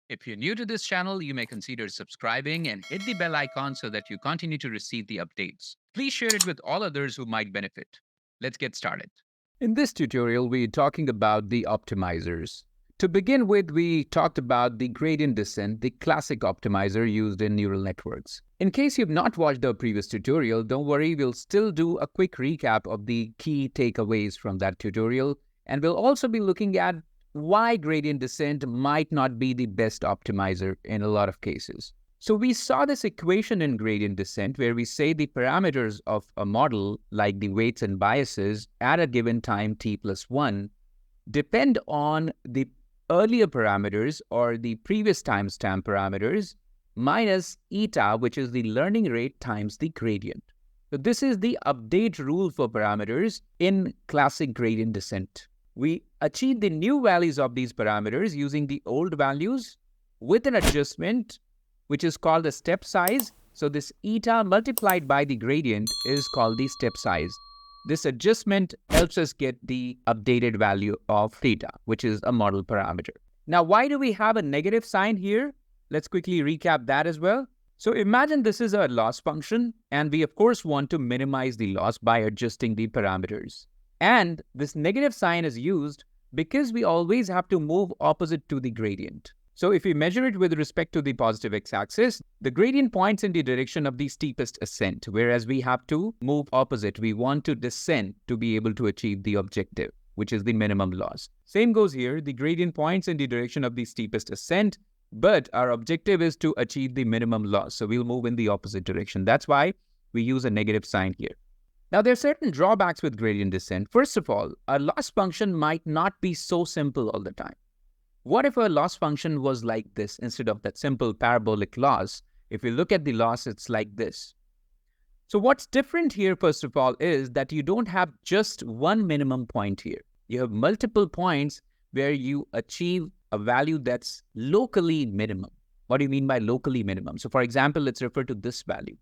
If you're new to this channel, you may consider subscribing and hit the bell icon so that you continue to receive the updates. Please share it with all others who might benefit. Let's get started. In this tutorial, we're talking about the optimizers. To begin with, we talked about the gradient descent, the classic optimizer used in neural networks. In case you've not watched the previous tutorial, don't worry, we'll still do a quick recap of the key takeaways from that tutorial, and we'll also be looking at why gradient descent might not be the best optimizer in a lot of cases. So we saw this equation in gradient descent where we say the parameters of a model, like the weights and biases at a given time t plus 1, depend on the earlier parameters or the previous timestamp parameters minus eta, which is the learning rate times the gradient. So this is the update rule for parameters in classic gradient descent. We achieve the new values of these parameters using the old values with an adjustment which is called the step size. So this eta multiplied by the gradient is called the step size. This adjustment helps us get the updated value of theta, which is a model parameter. Now, why do we have a negative sign here? Let's quickly recap that as well. So imagine this is a loss function, and we of course want to minimize the loss by adjusting the parameters. And this negative sign is used because we always have to move opposite to the gradient. So if we measure it with respect to the positive x-axis, the gradient points in the direction of the steepest ascent, whereas we have to move opposite. We want to descend to be able to achieve the objective, which is the minimum loss. Same goes here. The gradient points in the direction of the steepest ascent, but our objective is to achieve the minimum loss. So we'll move in the opposite direction. That's why we use a negative sign here. Now, there are certain drawbacks with gradient descent. First of all, a loss function might not be so simple all the time. What if a loss function was like this instead of that simple parabolic loss? If we look at the loss, it's like this. So what's different here, first of all, is that you don't have just one minimum point here. You have multiple points where you achieve a value that's locally minimum. What do you mean by locally minimum? So for example, let's refer to this value.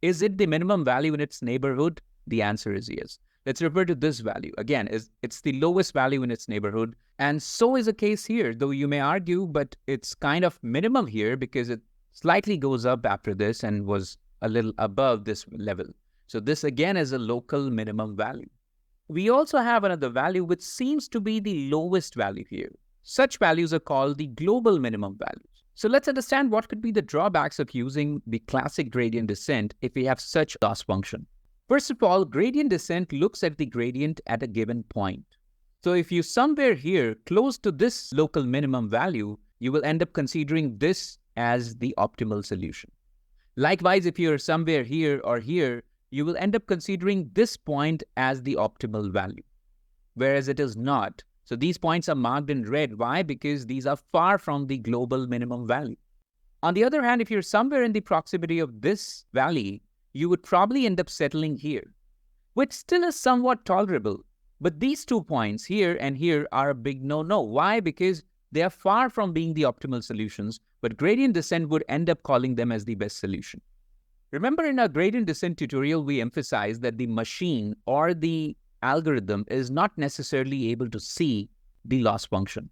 Is it the minimum value in its neighborhood? The answer is yes. Let's refer to this value. Again, it's the lowest value in its neighborhood. And so is the case here, though you may argue, but it's kind of minimum here because it slightly goes up after this and was a little above this level. So this again is a local minimum value. We also have another value which seems to be the lowest value here. Such values are called the global minimum values. So let's understand what could be the drawbacks of using the classic gradient descent if we have such loss function. First of all, gradient descent looks at the gradient at a given point. So if you somewhere here close to this local minimum value, you will end up considering this as the optimal solution. Likewise, if you're somewhere here or here, you will end up considering this point as the optimal value, whereas it is not. So these points are marked in red. Why? Because these are far from the global minimum value. On the other hand, if you're somewhere in the proximity of this valley, you would probably end up settling here, which still is somewhat tolerable. But these 2 points here and here are a big no-no. Why? Because they are far from being the optimal solutions, but gradient descent would end up calling them as the best solution. Remember in our gradient descent tutorial, we emphasized that the machine or the algorithm is not necessarily able to see the loss function.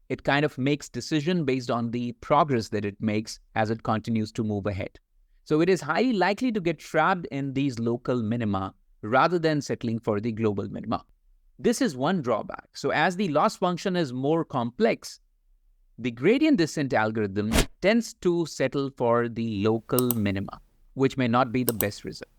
It kind of makes decision based on the progress that it makes as it continues to move ahead. So it is highly likely to get trapped in these local minima rather than settling for the global minima. This is one drawback. So as the loss function is more complex, the gradient descent algorithm tends to settle for the local minima, which may not be the best result.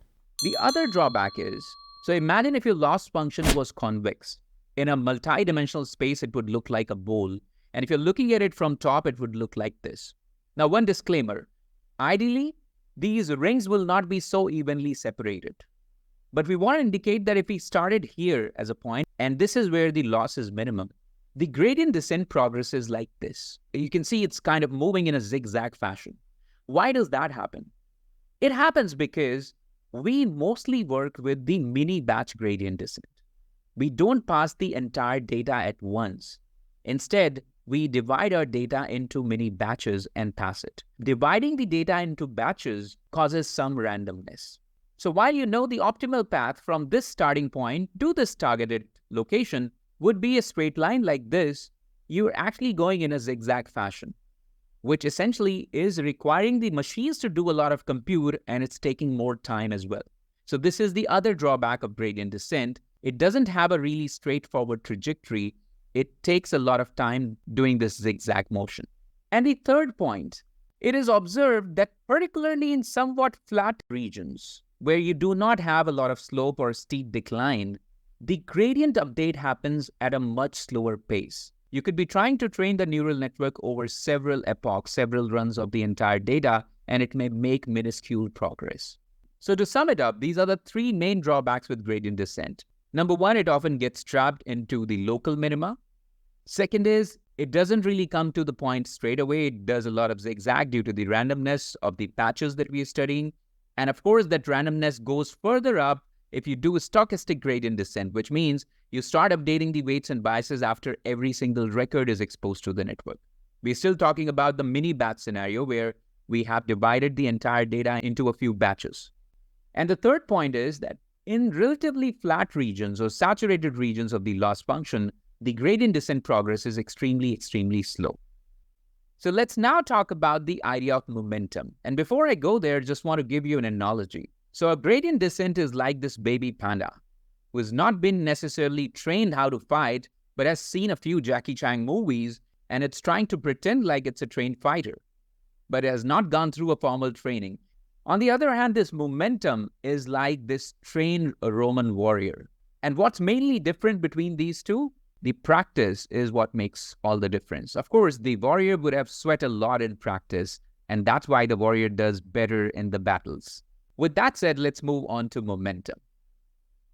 The other drawback is, so imagine if your loss function was convex. In a multi-dimensional space, it would look like a bowl. And if you're looking at it from top, it would look like this. Now, one disclaimer. Ideally, these rings will not be so evenly separated. But we want to indicate that if we started here as a point, and this is where the loss is minimum, the gradient descent progresses like this. You can see it's kind of moving in a zigzag fashion. Why does that happen? It happens because we mostly work with the mini batch gradient descent. We don't pass the entire data at once. Instead, we divide our data into mini batches and pass it. Dividing the data into batches causes some randomness. So while you know the optimal path from this starting point to this targeted location would be a straight line like this, you're actually going in a zigzag fashion. which essentially is requiring the machines to do a lot of compute, and it's taking more time as well. So this is the other drawback of gradient descent. It doesn't have a really straightforward trajectory. It takes a lot of time doing this zigzag motion. And the third point, it is observed that particularly in somewhat flat regions where you do not have a lot of slope or steep decline, the gradient update happens at a much slower pace. You could be trying to train the neural network over several epochs, several runs of the entire data, and it may make minuscule progress. So to sum it up, these are the three main drawbacks with gradient descent. Number one, it often gets trapped into the local minima. Second is, it doesn't really come to the point straight away. It does a lot of zigzag due to the randomness of the patches that we are studying. And of course, that randomness goes further up if you do a stochastic gradient descent, which means you start updating the weights and biases after every single record is exposed to the network. We're still talking about the mini batch scenario where we have divided the entire data into a few batches. And the third point is that in relatively flat regions or saturated regions of the loss function, the gradient descent progress is extremely slow. So let's now talk about the idea of momentum. And before I go there, just want to give you an analogy. So a gradient descent is like this baby panda who has not been necessarily trained how to fight, but has seen a few Jackie Chan movies and it's trying to pretend like it's a trained fighter, but it has not gone through a formal training. On the other hand, this momentum is like this trained Roman warrior. And what's mainly different between these two? The practice is what makes all the difference. Of course, the warrior would have sweat a lot in practice, and that's why the warrior does better in the battles. With that said, let's move on to momentum.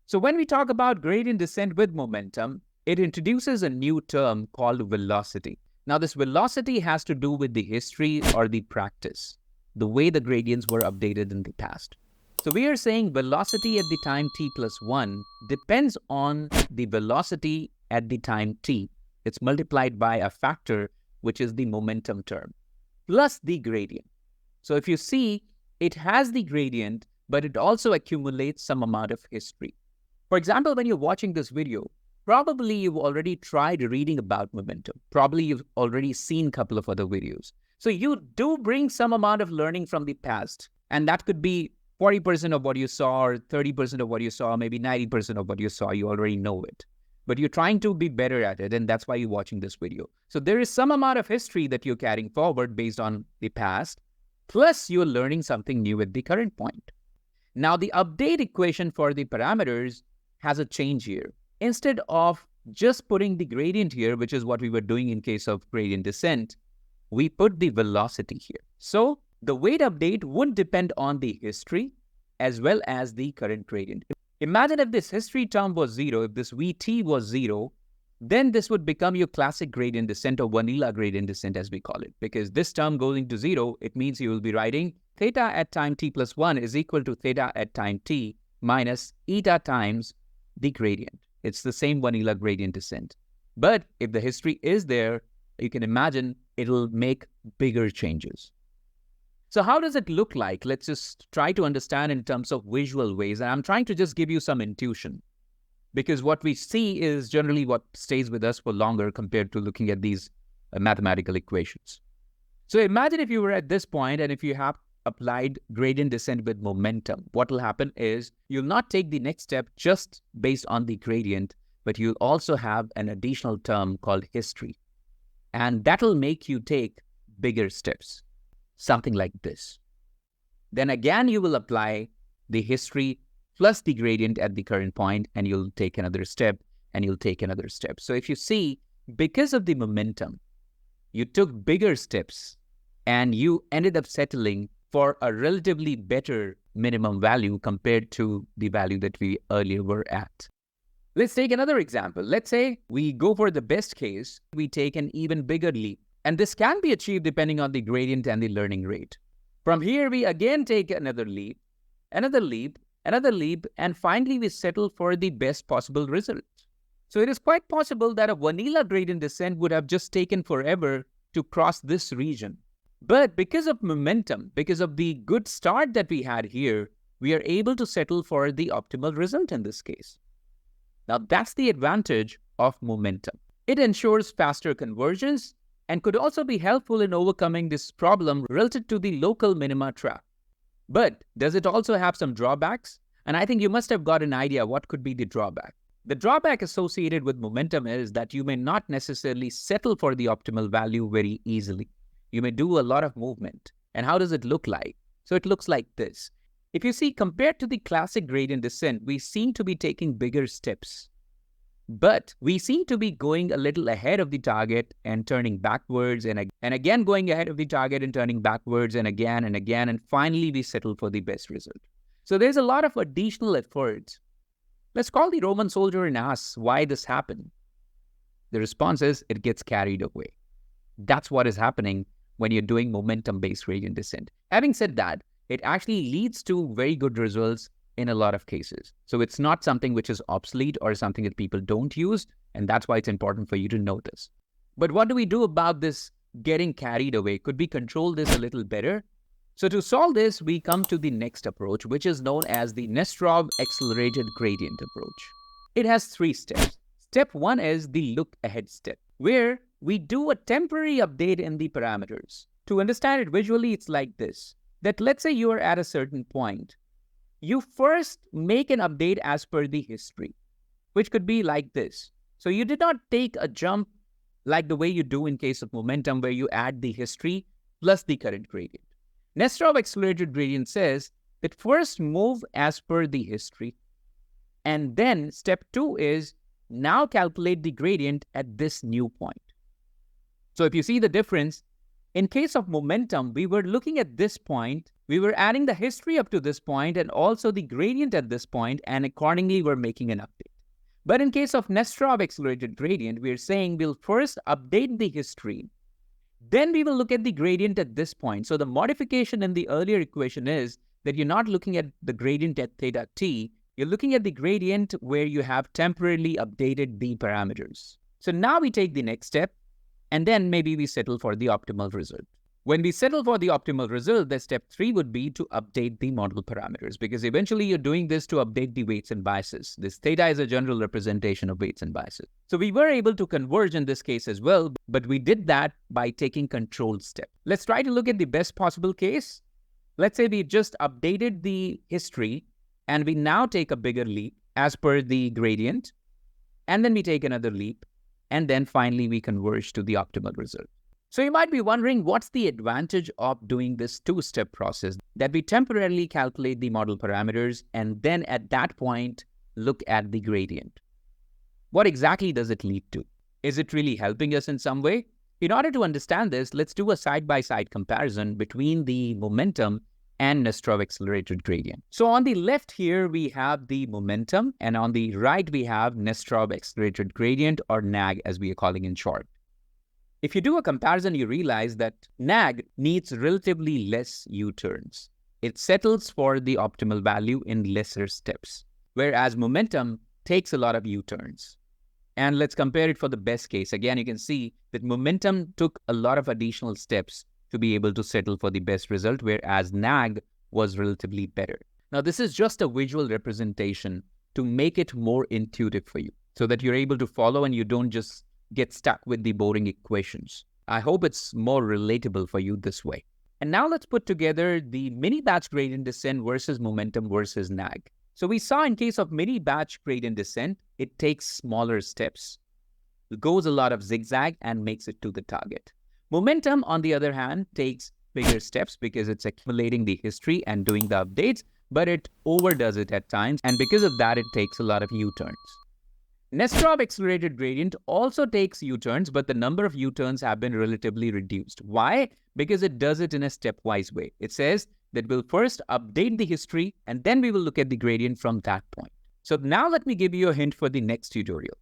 So when we talk about gradient descent with momentum, it introduces a new term called velocity. Now, this velocity has to do with the history or the practice, the way the gradients were updated in the past. So we are saying velocity at the time t plus 1 depends on the velocity at the time t. It's multiplied by a factor, which is the momentum term, plus the gradient. So if you see, it has the gradient, but it also accumulates some amount of history. For example, when you're watching this video, probably you've already tried reading about momentum. Probably you've already seen a couple of other videos. So you do bring some amount of learning from the past, and that could be 40% of what you saw, or 30% of what you saw, maybe 90% of what you saw, you already know it. But you're trying to be better at it, and that's why you're watching this video. So there is some amount of history that you're carrying forward based on the past, plus you're learning something new at the current point. Now, the update equation for the parameters has a change here. Instead of just putting the gradient here, which is what we were doing in case of gradient descent, we put the velocity here. So the weight update would depend on the history as well as the current gradient. Imagine if this history term was 0, if this Vt was 0, then this would become your classic gradient descent or vanilla gradient descent as we call it. Because this term going to 0, it means you will be writing theta at time t plus 1 is equal to theta at time t minus eta times the gradient. It's the same vanilla gradient descent. But if the history is there, you can imagine it'll make bigger changes. So how does it look like? Let's just try to understand in terms of visual ways. And I'm trying to just give you some intuition, because what we see is generally what stays with us for longer compared to looking at these mathematical equations. So imagine if you were at this point and if you have applied gradient descent with momentum, what will happen is you'll not take the next step just based on the gradient, but you'll also have an additional term called history. And that'll make you take bigger steps, something like this. Then again, you will apply the history plus the gradient at the current point, and you'll take another step, and you'll take another step. So if you see, because of the momentum, you took bigger steps, and you ended up settling for a relatively better minimum value compared to the value that we earlier were at. Let's take another example. Let's say we go for the best case, we take an even bigger leap. And this can be achieved depending on the gradient and the learning rate. From here, we again take another leap, another leap, another leap, and finally we settle for the best possible result. So it is quite possible that a vanilla gradient descent would have just taken forever to cross this region. But because of momentum, because of the good start that we had here, we are able to settle for the optimal result in this case. Now that's the advantage of momentum. It ensures faster convergence, and could also be helpful in overcoming this problem related to the local minima trap. But does it also have some drawbacks? And I think you must have got an idea what could be the drawback. The drawback associated with momentum is that you may not necessarily settle for the optimal value very easily. You may do a lot of movement. And how does it look like? So it looks like this. If you see, compared to the classic gradient descent, we seem to be taking bigger steps. But we seem to be going a little ahead of the target and turning backwards and again going ahead of the target and turning backwards and again, and finally we settle for the best result. So there's a lot of additional effort. Let's call the Roman soldier and ask why this happened. The response is it gets carried away. That's what is happening when you're doing momentum-based gradient descent. Having said that, it actually leads to very good results in a lot of cases. So it's not something which is obsolete or something that people don't use, and that's why it's important for you to know this. But what do we do about this getting carried away? Could we control this a little better? So to solve this, we come to the next approach, which is known as the Nesterov accelerated gradient approach. It has 3 steps. Step 1 is the look ahead step, where we do a temporary update in the parameters. To understand it visually, it's like this, that let's say you are at a certain point. You first make an update as per the history, which could be like this. So you did not take a jump like the way you do in case of momentum, where you add the history plus the current gradient. Nesterov accelerated gradient says that first move as per the history, and then step 2 is now calculate the gradient at this new point. So if you see the difference, in case of momentum, we were looking at this point, we were adding the history up to this point and also the gradient at this point, and accordingly we're making an update. But in case of Nesterov accelerated gradient, we're saying we'll first update the history, then we will look at the gradient at this point. So the modification in the earlier equation is that you're not looking at the gradient at theta t, you're looking at the gradient where you have temporarily updated the parameters. So now we take the next step, and then maybe we settle for the optimal result. When we settle for the optimal result, the step 3 would be to update the model parameters, because eventually you're doing this to update the weights and biases. This theta is a general representation of weights and biases. So we were able to converge in this case as well, but we did that by taking controlled steps. Let's try to look at the best possible case. Let's say we just updated the history and we now take a bigger leap as per the gradient, and then we take another leap, and then finally we converge to the optimal result. So you might be wondering, what's the advantage of doing this 2-step process, that we temporarily calculate the model parameters and then at that point look at the gradient? What exactly does it lead to? Is it really helping us in some way? In order to understand this, let's do a side-by-side comparison between the momentum and Nesterov accelerated gradient. So on the left here, we have the momentum, and on the right, we have Nesterov accelerated gradient, or NAG as we are calling in short. If you do a comparison, you realize that NAG needs relatively less U-turns. It settles for the optimal value in lesser steps, whereas momentum takes a lot of U-turns. And let's compare it for the best case. Again, you can see that momentum took a lot of additional steps to be able to settle for the best result, whereas NAG was relatively better. Now, this is just a visual representation to make it more intuitive for you, so that you're able to follow and you don't just get stuck with the boring equations. I hope it's more relatable for you this way. And now let's put together the mini batch gradient descent versus momentum versus NAG. So we saw in case of mini batch gradient descent, it takes smaller steps. It goes a lot of zigzag and makes it to the target. Momentum, on the other hand, takes bigger steps because it's accumulating the history and doing the updates, but it overdoes it at times, and because of that, it takes a lot of U-turns. Nesterov accelerated gradient also takes U-turns, but the number of U-turns have been relatively reduced. Why? Because it does it in a stepwise way. It says that we'll first update the history and then we will look at the gradient from that point. So now let me give you a hint for the next tutorial.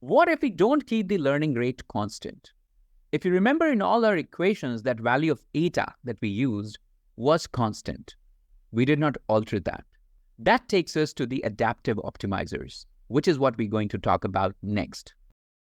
What if we don't keep the learning rate constant? If you remember, in all our equations, that value of eta that we used was constant. We did not alter that. That takes us to the adaptive optimizers, which is what we're going to talk about next.